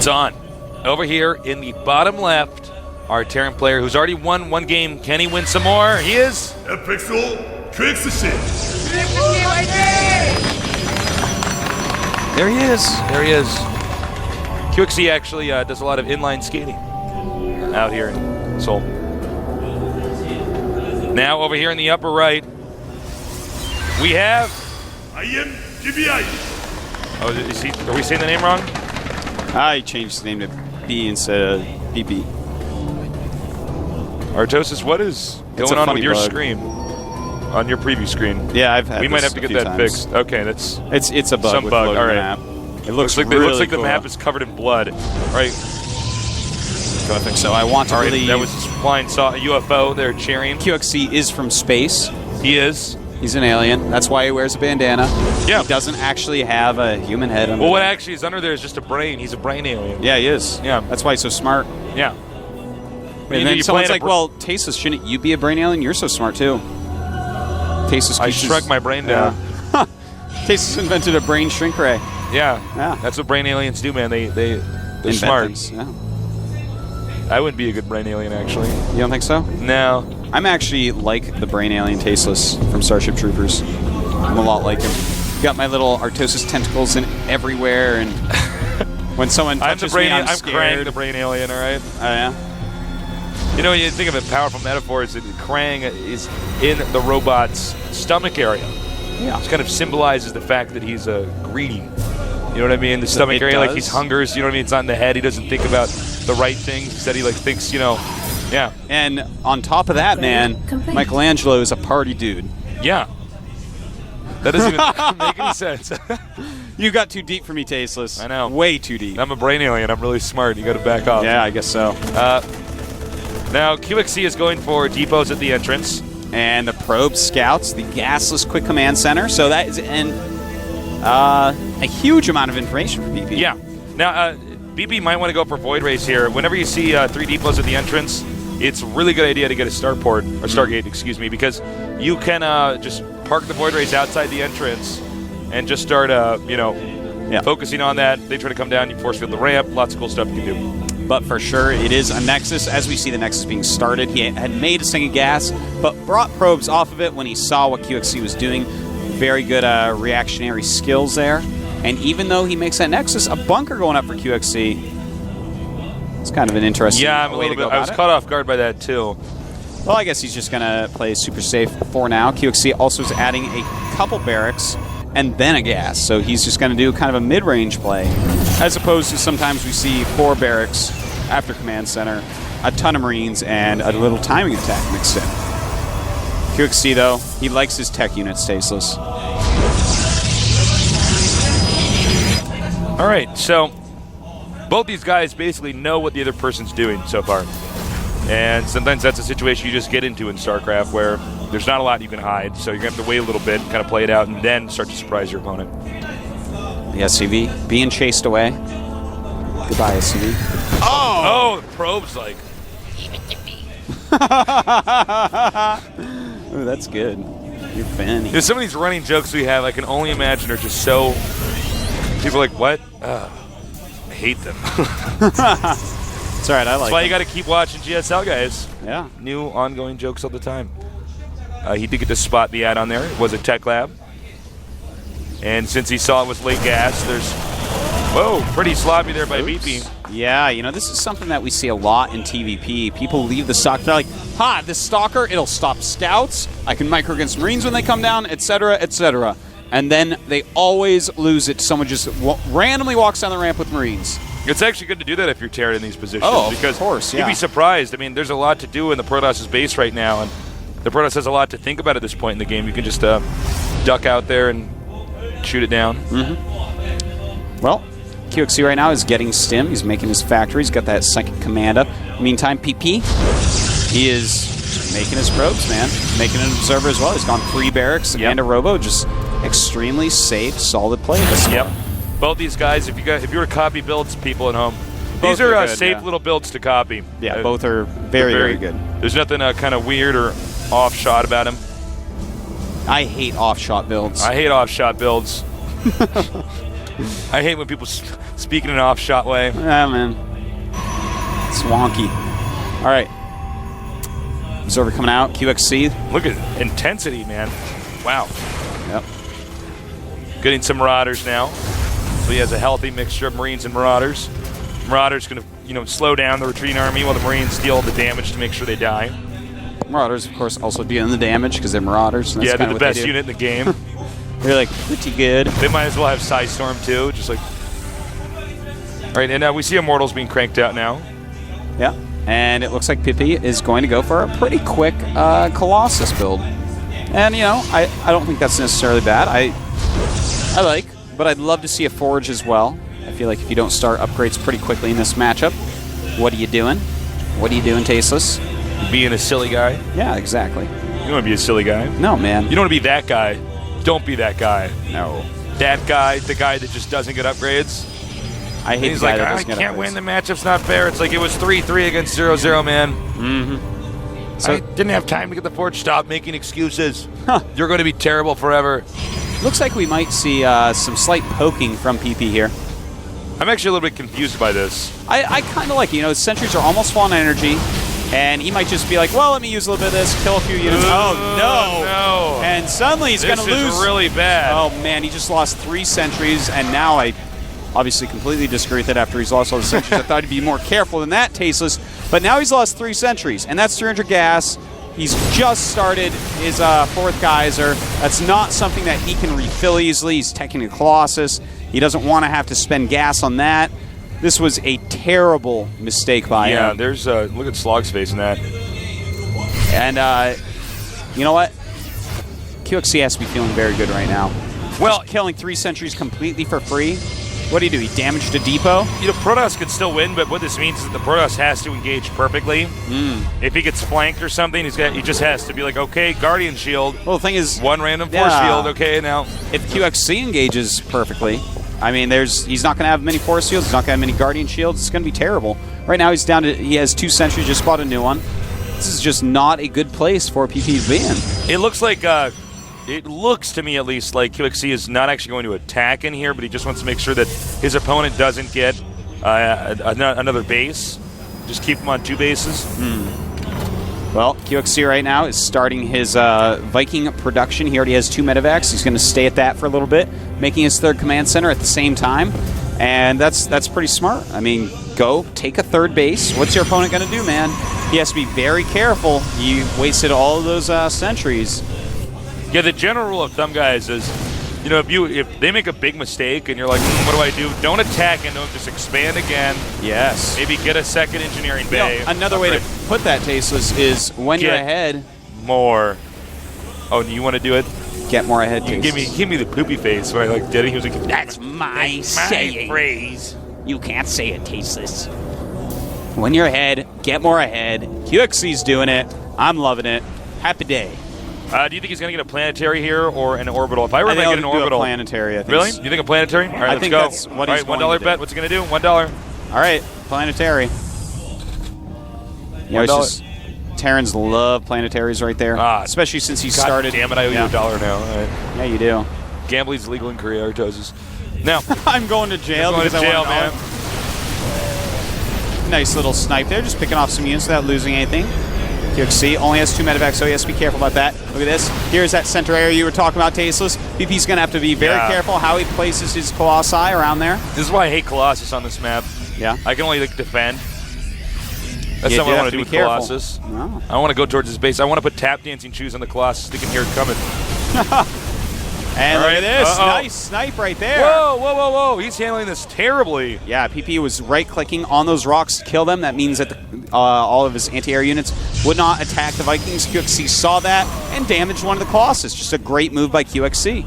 It's on. Over here in the bottom left, our Terran player who's already won one game. Can he win some more? He is. FXO QXC. There he is. There he is. QXC actually does a lot of inline skating out here in Seoul. Now over here in the upper right, we have. I am GBI. Oh, are we saying the name wrong? I changed the name to B instead of BP. Artosis, what is going on with your screen? On your preview screen? Yeah, I've had. We might have to get that fixed. Okay, that's it's a bug. Some bug. All right. Map. It looks like really it looks like cool. the map is covered in blood. All right. Perfect. So I want to really. That was flying UFO. They're cheering. QXC is from space. He is. He's an alien. That's why he wears a bandana. Yeah. He doesn't actually have a human head under. Well, what actually is under there is just a brain. He's a brain alien. Yeah, he is. Yeah. That's why he's so smart. Yeah. And then someone's like, well, Tasus, shouldn't you be a brain alien? You're so smart, too. Tasus I shrunk my brain down. Yeah. Tasus invented a brain shrink ray. Yeah. Yeah. That's what brain aliens do, man. They're smart. Things. Yeah. I wouldn't be a good brain alien, actually. You don't think so? No. I'm actually like the brain alien Tasteless from Starship Troopers. I'm a lot like him. Got my little Artosis tentacles in everywhere, and when someone touches me, I'm scared. Krang, the brain alien, all right? Oh, yeah? You know, you think of it, powerful metaphors, that Krang is in the robot's stomach area. Yeah. Which kind of symbolizes the fact that he's greedy. You know what I mean? The stomach area, like he's hungers. You know what I mean? It's not in the head. He doesn't think about the right things. Instead, he thinks, yeah. And on top of that, man, Michelangelo is a party dude. Yeah. That doesn't even make any sense. You got too deep for me, Tasteless. I know. Way too deep. I'm a brain alien. I'm really smart. You got to back off. Yeah, I guess so. Now, QXC is going for depots at the entrance. And the probe scouts the gasless quick command center. So that is a huge amount of information for BP. Yeah. Now, BP might want to go for Void Race here. Whenever you see 3 depots at the entrance, it's a really good idea to get a starport, or Stargate, excuse me, because you can just park the Void Race outside the entrance and just start, focusing on that. They try to come down, you force field the ramp, lots of cool stuff you can do. But for sure, it is a Nexus. As we see the Nexus being started, he had made a single gas, but brought probes off of it when he saw what QXC was doing. Very good reactionary skills there. And even though he makes that Nexus, a bunker going up for QXC, it's kind of an interesting way to go about it. I was caught off guard by that, too. Well, I guess he's just going to play super safe for now. QXC also is adding a couple barracks and then a gas. So he's just going to do kind of a mid-range play, as opposed to sometimes we see 4 barracks after command center, a ton of Marines, and a little timing attack mixed in. QXC, though, he likes his tech units, Tasteless. All right, so both these guys basically know what the other person's doing so far. And sometimes that's a situation you just get into in StarCraft where there's not a lot you can hide, so you're going to have to wait a little bit, kind of play it out, and then start to surprise your opponent. The SCV being chased away. Goodbye, SCV. Oh, the probe's like... Ooh, that's good. You're funny. There's some of these running jokes we have I can only imagine are just so... People are like, what? I hate them. It's all right, I like That's why you got to keep watching GSL, guys. Yeah. New ongoing jokes all the time. He did get to spot the ad on there. It was a tech lab. And since he saw it was late gas, there's... Whoa, pretty sloppy there by BP. Yeah, this is something that we see a lot in TVP. People leave the stock. They're like, this stalker, it'll stop scouts. I can micro against Marines when they come down, etc., etc. And then they always lose it. Someone just randomly walks down the ramp with Marines. It's actually good to do that if you're Terran in these positions. Oh, because of course, yeah. You'd be surprised. I mean, there's a lot to do in the Protoss' base right now, and the Protoss has a lot to think about at this point in the game. You can just duck out there and shoot it down. Mm-hmm. Well, QXC right now is getting stim. He's making his factory. He's got that second command up. Meantime, PP, he is making his probes, man. Making an observer as well. He's gone 3 barracks and a robo. Just extremely safe, solid play. Yep. Both these guys, if you were to copy builds, people at home, these are good, safe little builds to copy. Yeah, both are very good. There's nothing kind of weird or off-shot about them. I hate off-shot builds. I hate off-shot builds. I hate when people speak in an off-shot way. Yeah, man. It's wonky. All right. Observer coming out. QXC. Look at intensity, man. Wow. Yep. Getting some Marauders now. So he has a healthy mixture of Marines and Marauders. Marauders going to, slow down the retreating army while the Marines deal the damage to make sure they die. Marauders, of course, also dealing the damage because they're Marauders. And that's They're the best unit in the game. They're like pretty good. They might as well have Psystorm too, just like. All right, and we see Immortals being cranked out now. Yeah, and it looks like Pippi is going to go for a pretty quick Colossus build. And, I don't think that's necessarily bad. I like, but I'd love to see a Forge as well. I feel like if you don't start upgrades pretty quickly in this matchup, what are you doing? What are you doing, Tasteless? Being a silly guy. Yeah, exactly. You don't want to be a silly guy. No, man. You don't want to be that guy. Don't be that guy. No. That guy, the guy that just doesn't get upgrades. I hate He's the guy like, that I doesn't get can't upgrades. win. The matchup's not fair. It's like it was 3-3 against 0-0, man. Mm-hmm. So I didn't have time to get the Forge. Stop making excuses. You're going to be terrible forever. looks like we might see some slight poking from PP here. I'm actually a little bit confused by this. I kind of like it. Sentries are almost full on energy, and he might just be like, well, let me use a little bit of this, kill a few units. Oh, no. And suddenly he's going to lose. This is really bad. Oh, man, he just lost 3 sentries, and now I obviously completely disagree with it after he's lost all the sentries. I thought he'd be more careful than that, Tasteless. But now he's lost 3 sentries, and that's 300 gas. He's just started his 4th geyser. That's not something that he can refill easily. He's teching a Colossus. He doesn't want to have to spend gas on that. This was a terrible mistake by him. Yeah, there's look at Slog's face in that. And you know what? QXC has to be feeling very good right now. Well, just killing 3 sentries completely for free. What do? He damaged a depot? Protoss could still win, but what this means is that the Protoss has to engage perfectly. If he gets flanked or something, he just has to be like, okay, Guardian Shield. Well, the thing is, one random Force Shield, okay, now. If QXC engages perfectly, I mean, he's not going to have many Force Shields, he's not going to have many Guardian Shields, it's going to be terrible. Right now he's down to, he has 2 sentries, just bought a new one. This is just not a good place for PP to be in. It looks like, it looks to me at least like QXC is not actually going to attack in here, but he just wants to make sure that his opponent doesn't get another base. Just keep him on 2 bases. Well, QXC right now is starting his Viking production. He already has 2 medevacs. He's going to stay at that for a little bit, making his 3rd command center at the same time. And that's pretty smart. I mean, go take a 3rd base. What's your opponent going to do, man? He has to be very careful. He wasted all of those sentries. Yeah, the general rule of thumb, guys, is, if they make a big mistake and you're like, what do? Don't attack and don't just expand again. Yes. Maybe get a 2nd engineering bay. Another way to put that, Tasteless, is when you're ahead. More. Oh, you want to do it? Get more ahead, Tasteless. Give me the poopy face when I did it. He was like, that's my saying. Phrase. You can't say it, Tasteless. When you're ahead, get more ahead. QXC's doing it. I'm loving it. Happy day. Do you think he's going to get a planetary here or an orbital? If I were to get an orbital. A planetary, I think. Really? You think a planetary? All right, let's go. That's what he's going $1 to bet. do. What's he going to do? $1. All right, planetary. Terrans love planetaries right there, especially since he started. Damn it, I owe you $1 now. All right. Yeah, you do. Gambling's legal in Korea, Artoses. Now, I'm going to jail because I want man. Nice little snipe there, just picking off some units without losing anything. QXC only has 2 medevacs, so he has to be careful about that. Look at this. Here's that center area you were talking about, Tasteless. BP's going to have to be very careful how he places his Colossi around there. This is why I hate Colossus on this map. Yeah. I can only defend. That's not what I want to do with Colossus. No. I want to go towards his base. I want to put tap dancing shoes on the Colossus. They can hear it coming. And look at this. Nice snipe right there. Whoa. He's handling this terribly. Yeah, PP was right-clicking on those rocks to kill them. That means that all of his anti-air units would not attack the Vikings. QXC saw that and damaged one of the Colossus. Just a great move by QXC.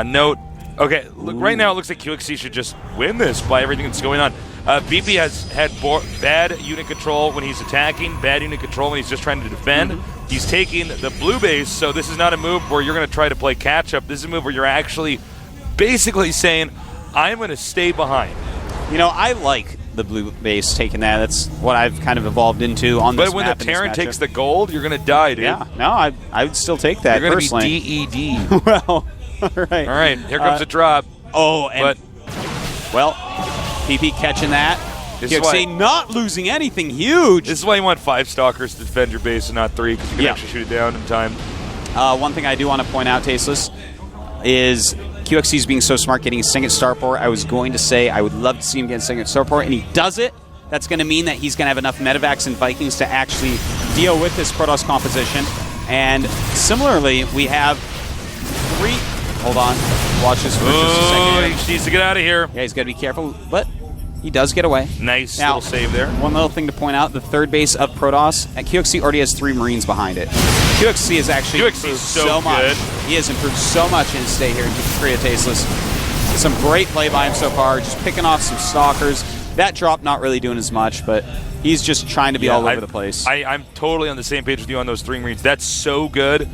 Note. Okay, look, right now it looks like QXC should just win this by everything that's going on. BP has had bad unit control when he's attacking, bad unit control when he's just trying to defend. He's taking the blue base, so this is not a move where you're going to try to play catch-up. This is a move where you're actually basically saying, I'm going to stay behind. I like the blue base taking that. That's what I've kind of evolved into on this map. But when the Terran takes the gold, you're going to die, dude. Yeah, no, I would still take that personally. You're going to be DED. Well, all right. All right, here comes a drop. Oh, and But well, PP catching that. This is QXC why- not losing anything huge. this is why you want 5 Stalkers to defend your base and not 3, because you can Yeah. actually shoot it down in time. One thing I do want to point out, Tasteless, is QXC's being so smart getting a second starport. I was going to say I would love to see him get a second starport, and he does it. That's going to mean that he's going to have enough medevacs and Vikings to actually deal with this Protoss composition. And similarly, we have 3... Hold on. Watch this for just a second here. He needs to get out of here. Yeah, he's got to be careful, but he does get away. Nice Now, little save there. One little thing to point out, the third base of Protoss, at QXC already has 3 Marines behind it. QXC has actually QXC improved is so much. good. He has improved so much in his stay here in Korea Tasteless. Some great play by him so far, just picking off some Stalkers. That drop not really doing as much, but he's just trying to be all over the place. I'm totally on the same page with you on those 3 Marines. That's so good.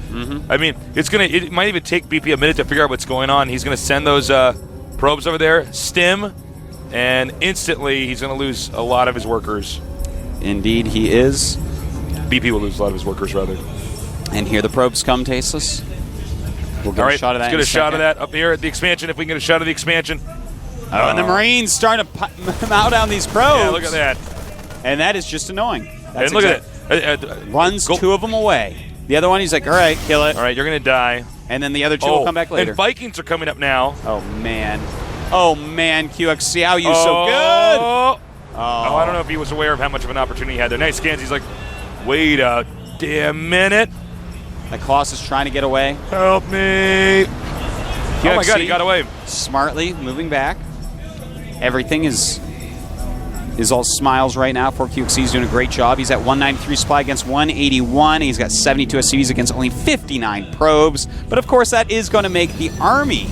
I mean, it might even take BP a minute to figure out what's going on. He's going to send those probes over there, stim, and instantly he's going to lose a lot of his workers. Indeed, he is. BP will lose a lot of his workers, rather. And here the probes come, Tasteless. We'll get All right, a shot of that. let's get in a shot of second. that up here at the expansion, if we can get a shot of the expansion. Oh, and the Marines starting to mow down these probes. Yeah, look at that. And that is just annoying. That's And look at it. Runs 2 of them away. The other one, he's like, all right, kill it. All right, you're going to die. And then the other 2 will come back later. And Vikings are coming up now. Oh, man. Oh, man, QXC, how you so good? Oh, I don't know if he was aware of how much of an opportunity he had there. Nice scans. He's like, wait a damn minute. The Colossus trying to get away. Help me. QXC, Oh, my God, he got away. Smartly moving back. Everything is all smiles right now for QXC. He's doing a great job. He's at 193 supply against 181. He's got 72 SCVs against only 59 probes. But, of course, that is going to make the army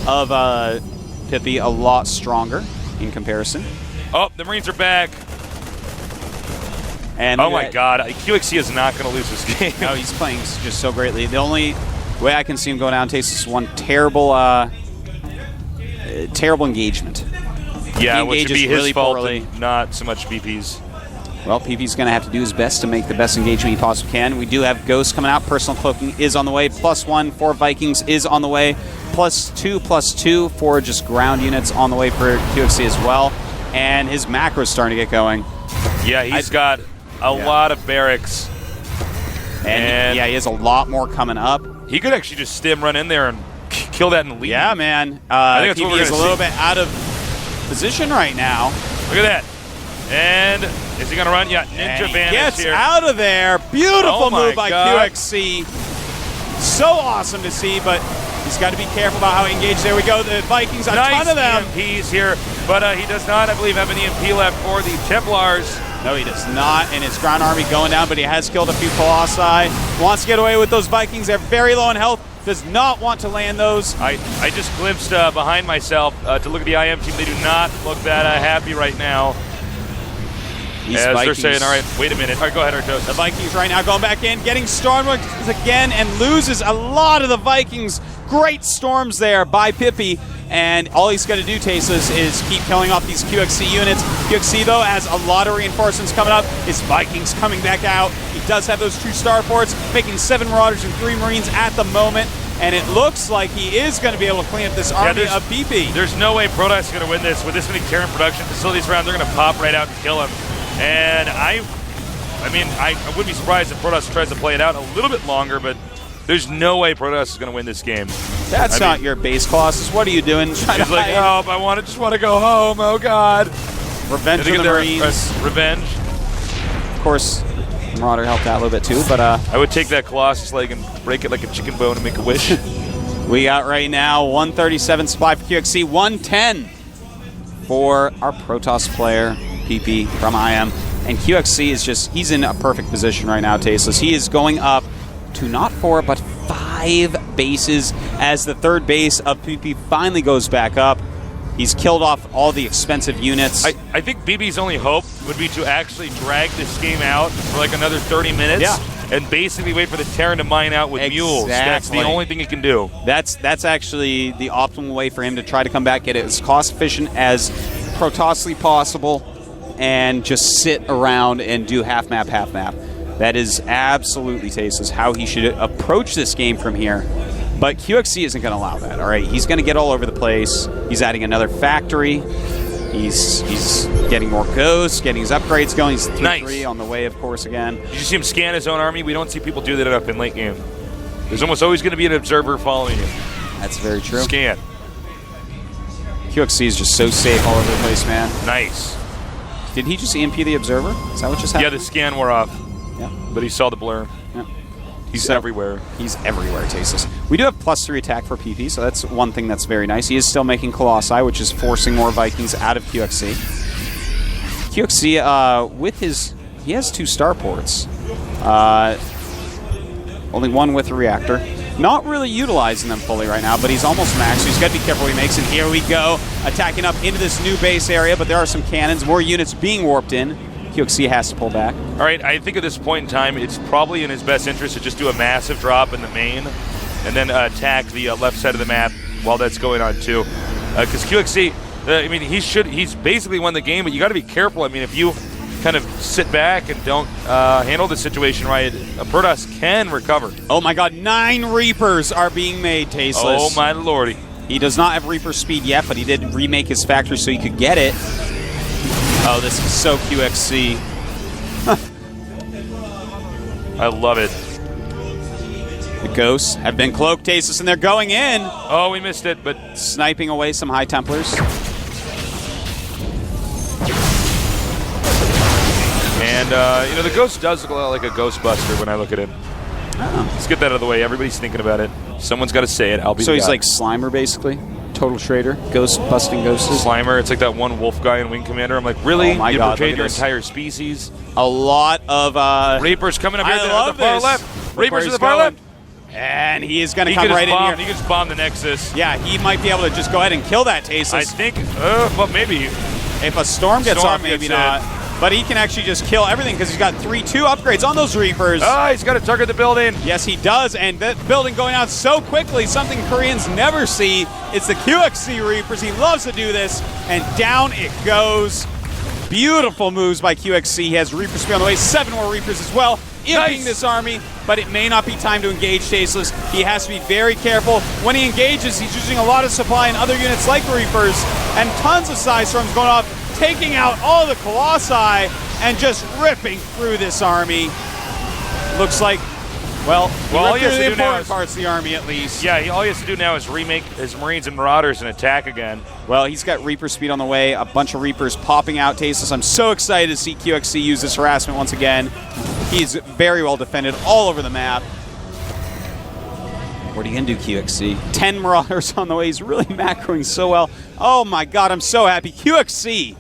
of Pippi a lot stronger in comparison. Oh, the Marines are back. And Oh, my God. QXC is not going to lose this game. No, he's playing just so greatly. The only way I can see him go down, Taste, is one terrible engagement. Yeah, He which would engages be his really fault poorly. and not so much BP's. Well, PP's going to have to do his best to make the best engagement he possibly can. We do have Ghost coming out. Personal cloaking is on the way. +1 for Vikings is on the way. +2 for just ground units on the way for QXC as well. And his macro's starting to get going. Yeah, he's got a lot of barracks. And yeah, he has a lot more coming up. He could actually just stim run in there and kill that and leave. Yeah, man. I think that's what PP we're is a gonna little see. bit out of position right now. Look at that. And is he going to run? Yeah, Ninja And he Vanish gets here. out of there. Beautiful Oh my move by God. QXC. So awesome to see, but he's got to be careful about how he engaged. There we go. The Vikings, a Nice ton of them. EMPs here, but he does not, I believe, have an EMP left for the Templars. No, he does not, and his ground army going down, but he has killed a few Colossi. Wants to get away with those Vikings. They're very low in health. Does not want to land those. I just glimpsed behind myself to look at the IM team. They do not look that happy right now. These As Vikings, they're saying, all right, wait a minute. All right, go ahead, Artos. the Vikings right now going back in, getting stormed again, and loses a lot of the Vikings. Great storms there by Pippi. And all he's got to do, Tasteless, is keep killing off these QXC units. QXC, though, has a lot of reinforcements coming up. His Vikings coming back out. He does have those 2 starports, making 7 Marauders and 3 Marines at the moment. And it looks like he is going to be able to clean up this army of BP. There's no way Protoss is going to win this. With this many Terran production facilities around, they're going to pop right out and kill him. And I wouldn't be surprised if Protoss tries to play it out a little bit longer, but there's no way Protoss is going to win this game. That's not your base, Colossus. What are you doing? He's like, help, I just want to go home, oh God. Revenge I think of the they're Marines. revenge. Of course, Marauder helped out a little bit too, but I would take that Colossus leg and break it like a chicken bone and make a wish. we got right now 137 supply for QXC, 110 for our Protoss player, PP from IM. And QXC is just, he's in a perfect position right now, Tasteless. He is going up to not 4, but 5 bases as the third base of PP finally goes back up. He's killed off all the expensive units. I think BB's only hope would be to actually drag this game out for like another 30 minutes. Yeah. And basically wait for the Terran to mine out with mules. That's the Exactly. only thing he can do. That's actually the optimal way for him to try to come back, get it as cost efficient as Protossly possible, and just sit around and do half map. That is absolutely Tasteless how he should approach this game from here. But QXC isn't going to allow that, all right? He's going to get all over the place. He's adding another factory. He's getting more ghosts, getting his upgrades going. He's 3-3 on the way, of course, again. Did you see him scan his own army? We don't see people do that up in late game. There's almost always going to be an observer following you. That's very true. Scan. QXC is just so safe all over the place, man. Nice. Did he just EMP the observer? Is that what just happened? Yeah, the scan wore off. Yeah. But he saw the blur. Yeah. He's everywhere. He's everywhere, Tasteless. We do have +3 attack for PP, so that's one thing that's very nice. He is still making Colossi, which is forcing more Vikings out of QXC. QXC, with his... He has 2 starports. Only one with a reactor. Not really utilizing them fully right now, but he's almost maxed, so he's got to be careful what he makes. And here we go, attacking up into this new base area, but there are some cannons, more units being warped in. QXC has to pull back. All right, I think at this point in time, it's probably in his best interest to just do a massive drop in the main and then attack the left side of the map while that's going on too. Because QXC, I mean, he's basically won the game, but you got to be careful. I mean, if you kind of sit back and don't handle the situation right, Protoss can recover. Oh my god, 9 Reapers are being made, Tasteless. Oh my lordy. He does not have Reaper speed yet, but he did remake his factory so he could get it. Oh, this is so QXC. I love it. The Ghosts have been cloaked, Tasteless, and they're going in. Oh, we missed it, but... Sniping away some High Templars. And, you know, the Ghost does look a lot like a Ghostbuster when I look at him. Oh. Let's get that out of the way. Everybody's thinking about it. Someone's got to say it. I'll be So the he's guy. like Slimer, basically? Total Trader? Ghost-busting ghosts? Slimer. It's like that one wolf guy in Wing Commander. I'm like, really? Oh my you God, portrayed look at your this. entire species? A lot of... Reapers coming up here I to love the far this. left. Look where Reapers to he's the far going. left. And he is going to He come could right just in bomb. here. He could just bomb the Nexus. Yeah, he might be able to just go ahead and kill that, I Tasteless. think, well, maybe. If a storm gets Storm off, maybe gets not. But he can actually just kill everything because he's got 3-2 upgrades on those Reapers. He's got to target the building. Yes, he does, and that building going out so quickly, something Koreans never see. It's the QXC Reapers. He loves to do this, and down it goes. Beautiful moves by QXC. He has Reaper speed on the way. 7 more Reapers as well, imping this army, but it may not be time to engage Tasteless. He has to be very careful. When he engages, he's using a lot of supply and other units like Reapers, and tons of Psy Storms going off, taking out all the Colossi and just ripping through this army. Looks like, well all he he has ripped through to the do now important is- parts of the army at least. Yeah, all he has to do now is remake his Marines and Marauders and attack again. Well, he's got Reaper speed on the way, a bunch of Reapers popping out, Tasteless. I'm so excited to see QXC use this harassment once again. He's very well defended all over the map. What are you going to do, QXC? 10 Marauders on the way. He's really macroing so well. Oh my god, I'm so happy. QXC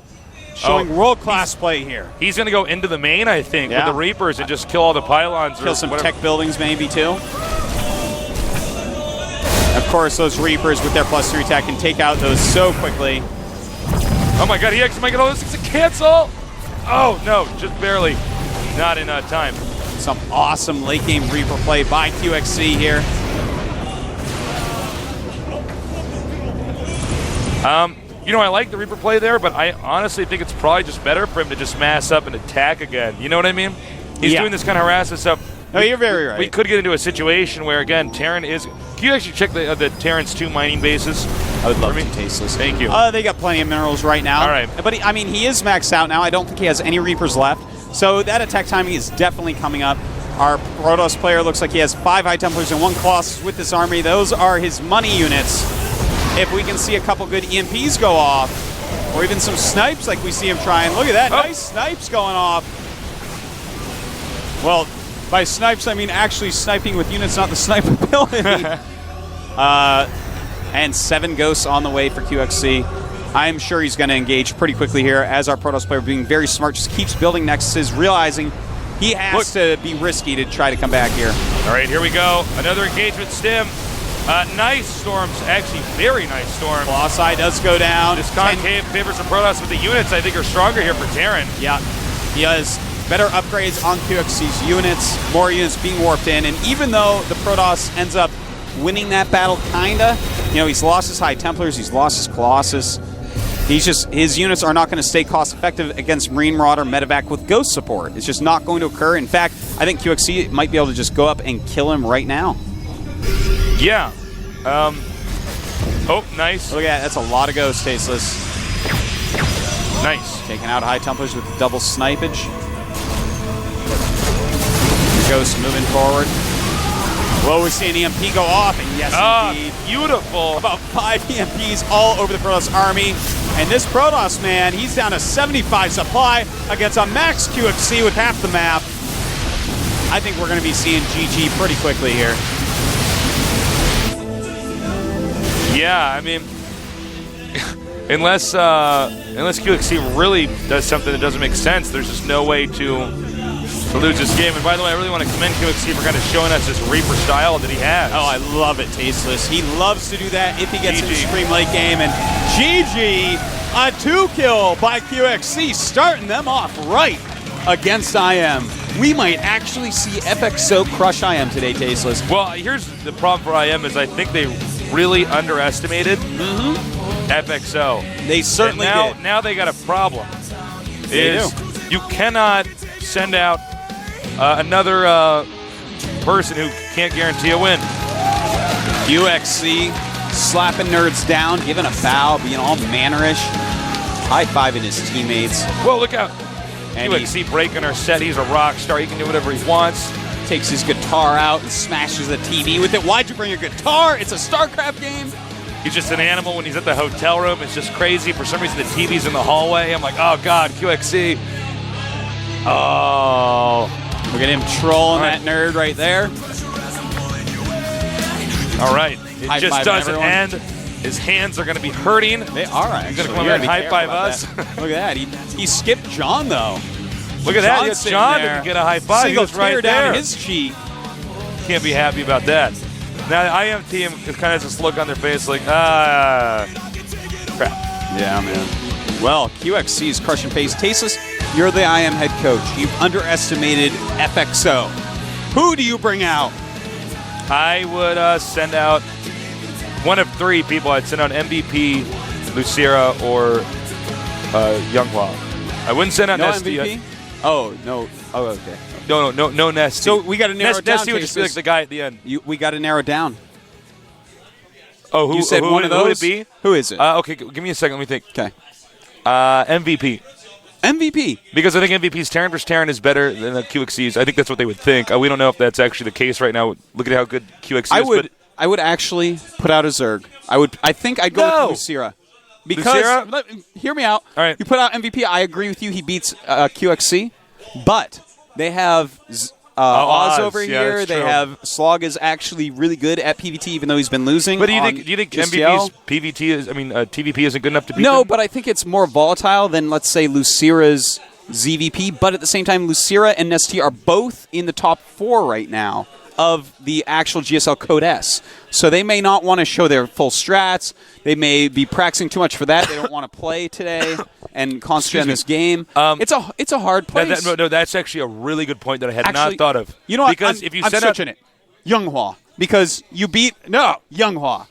showing world-class play here. He's going to go into the main, I think, Yeah. with the Reapers and just kill all the pylons. Kill or some whatever. tech buildings maybe too. Of course, those Reapers with their +3 attack can take out those so quickly. Oh my god, he actually might get all this things to cancel! Oh, no, just barely. Not in time. Some awesome late game Reaper play by QXC here. You know, I like the Reaper play there, but I honestly think it's probably just better for him to just mass up and attack again. You know what I mean? He's doing this kind of harassment stuff. No, you're very right. We could get into a situation where, again, Terran is... Can you actually check the Terran's 2 mining bases? I would love for to, me? Tasteless. Thank you. They got plenty of minerals right now. All right. But, I mean, he is maxed out now. I don't think he has any Reapers left. So that attack timing is definitely coming up. Our Protoss player looks like he has 5 High Templars and 1 Colossus with this army. Those are his money units. If we can see a couple good EMPs go off, or even some snipes like we see him trying. Look at that, nice snipes going off. Well, by snipes, I mean actually sniping with units, not the sniper ability. And 7 ghosts on the way for QXC. I'm sure he's going to engage pretty quickly here as our Protoss player, being very smart, just keeps building nexuses, realizing he has to be risky to try to come back here. All right, here we go. Another engagement stim. Nice storms, actually very nice storms. Colossi does go down. This concave favors the Protoss, but the units I think are stronger here for Terran. Yeah, he has better upgrades on QXC's units, more units being warped in, and even though the Protoss ends up winning that battle, kinda, you know, he's lost his High Templars, he's lost his Colossus. His units are not going to stay cost effective against Marine Marauder Medevac with Ghost support. It's just not going to occur. In fact, I think QXC might be able to just go up and kill him right now. Yeah, Oh, nice. Look at that. That's a lot of ghosts, Tasteless. Nice. Taking out high tumblers with double snipage. Ghost moving forward. Whoa, we see an EMP go off, and yes, indeed. Beautiful. About 5 EMPs all over the Protoss army. And this Protoss, man, he's down to 75 supply against a max QXC with half the map. I think we're going to be seeing GG pretty quickly here. Yeah, I mean, unless QXC really does something that doesn't make sense, there's just no way to lose this game. And by the way, I really want to commend QXC for kind of showing us this Reaper style that he has. Oh, I love it, Tasteless. He loves to do that if he gets in the extreme late game. And GG, a 2-kill by QXC, starting them off right against IM. We might actually see FXO crush IM today, Tasteless. Well, here's the problem for IM is I think they really underestimated FXO. They certainly did. Now they got a problem. They do. You cannot send out another person who can't guarantee a win. QXC slapping nerds down, giving a bow, being all mannerish, high-fiving his teammates. Well, look out. And QXC breaking our set. He's a rock star. He can do whatever he wants. Takes his guitar out and smashes the TV with it. Why'd you bring your guitar? It's a StarCraft game. He's just an animal when he's at the hotel room. It's just crazy. For some reason, the TV's in the hallway. I'm like, oh, God, QXC. Oh. Look at him trolling that nerd right there. All right. It High just five doesn't everyone. end. His hands are going to be hurting. They are. He's going to come over and high-five us. Look at that. He skipped John, though. Look at that. John didn't get a high-five. He Single was right tear there. down his cheek. Can't be happy about that. Now, the IM team kind of just look on their face like, crap. Yeah, man. Well, QXC is crushing pace. Tasteless, you're the IM head coach. You've underestimated FXO. Who do you bring out? I would send out one of 3 people. I'd send out MVP, Lucira, or Younghwa. I wouldn't send out No Nesty. MVP? Oh, no. Oh, okay. No Nesty. So we got to narrow it down. Nesty would just be like the guy at the end. We got to narrow it down. Oh, who you said who, one of who those? would it be? Who is it? Okay, give me a second. Let me think. Okay. MVP. MVP. Because I think MVP's Terran vs. Terran is better than the QXC's. I think that's what they would think. We don't know if that's actually the case right now. Look at how good QXC is. I would actually put out a Zerg. I think I'd go with Lucira. Because, hear me out. All right. You put out MVP. I agree with you. He beats QXC. But they have Oz over here. They have Slog is actually really good at PvT, even though he's been losing. But do you think GSTL? MVP's PvT is? I mean, TVP isn't good enough to beat No, them? but I think it's more volatile than, let's say, Lucira's ZVP. But at the same time, Lucira and Nesty are both in the top 4 right now of the actual GSL Code S. So they may not want to show their full strats. They may be practicing too much for that. They don't want to play today and concentrate on this game. It's a hard place. No, that's actually a really good point that I had not thought of. You know what? Because if you I'm switching it. Younghwa. Because you beat... No, Younghwa.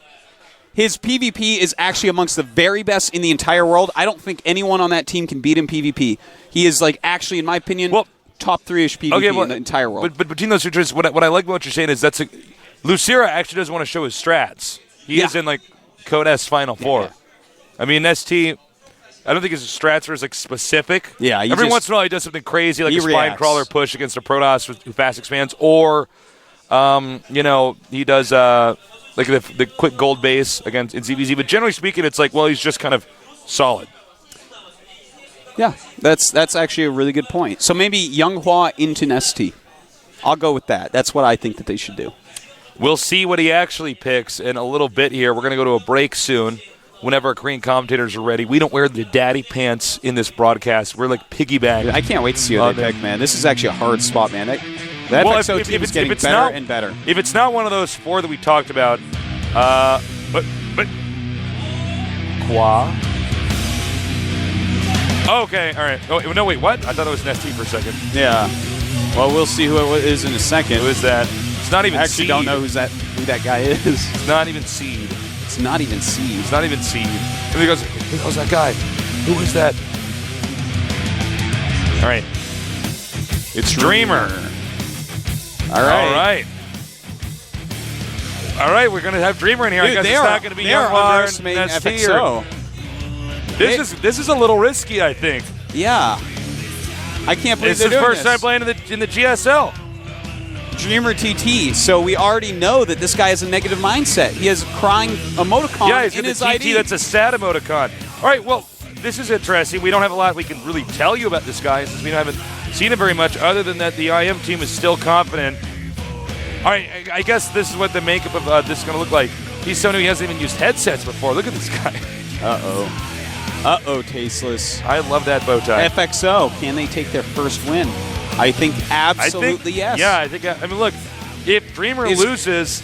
His PvP is actually amongst the very best in the entire world. I don't think anyone on that team can beat him PvP. He is, like, actually, in my opinion... top 3-ish PvP in the entire world. But between those two trades, what I like about what you're saying is Lucira actually doesn't want to show his strats. He is in like Code S Final Four. Yeah. I mean, ST, I don't think his strats are as like specific. Yeah, every once in a while he does something crazy like a spine crawler push against a Protoss who fast expands, or he does like the quick gold base against in ZVZ. But generally speaking, it's like he's just kind of solid. Yeah, that's actually a really good point. So maybe Younghwa into Nesty. I'll go with that. That's what I think that they should do. We'll see what he actually picks in a little bit here. We're going to go to a break soon whenever our Korean commentators are ready. We don't wear the daddy pants in this broadcast. We're like piggyback. I can't wait to see what they pick, man. This is actually a hard spot, man. That FXO team is getting better and better. If it's not one of those 4 that we talked about, but Qua. Okay, all right. Oh, no, wait, what? I thought it was Nesty for a second. Yeah. Well, we'll see who it is in a second. Who is that? It's not even I actually Seed. Don't know who that guy is. It's not even Seed. It's not even Seed. It's not even Seed. And he goes, that guy? Who is that? All right. It's Dreamer. All right. All right. All right, we're going to have Dreamer in here. I guess it's not going to be they are Young Law underestimating and ST. FXO. This is a little risky, I think. Yeah. I can't believe It's they're his doing first this. time playing in the GSL. Dreamer TT, so we already know that this guy has a negative mindset. He has crying emoticon Yeah, he's in got his the TT ID. that's a sad emoticon. All right, well, this is interesting. We don't have a lot we can really tell you about this guy since we haven't seen him very much, other than that the IM team is still confident. All right, I guess this is what the makeup of this is going to look like. He's so new he hasn't even used headsets before. Look at this guy. Uh-oh, Tasteless. I love that bow tie. FXO, can they take their first win? I think absolutely yes. Yeah, I think. I mean, look, if Dreamer loses,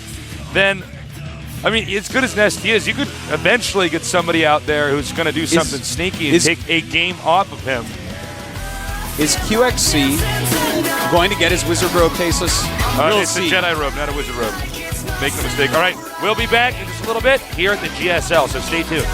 then I mean, as good as Nest is, you could eventually get somebody out there who's going to do something sneaky and take a game off of him. Is QXC going to get his Wizard Robe, Tasteless? We'll It's see. a Jedi robe, not a Wizard robe. Make no mistake. All right, we'll be back in just a little bit here at the GSL, so stay tuned.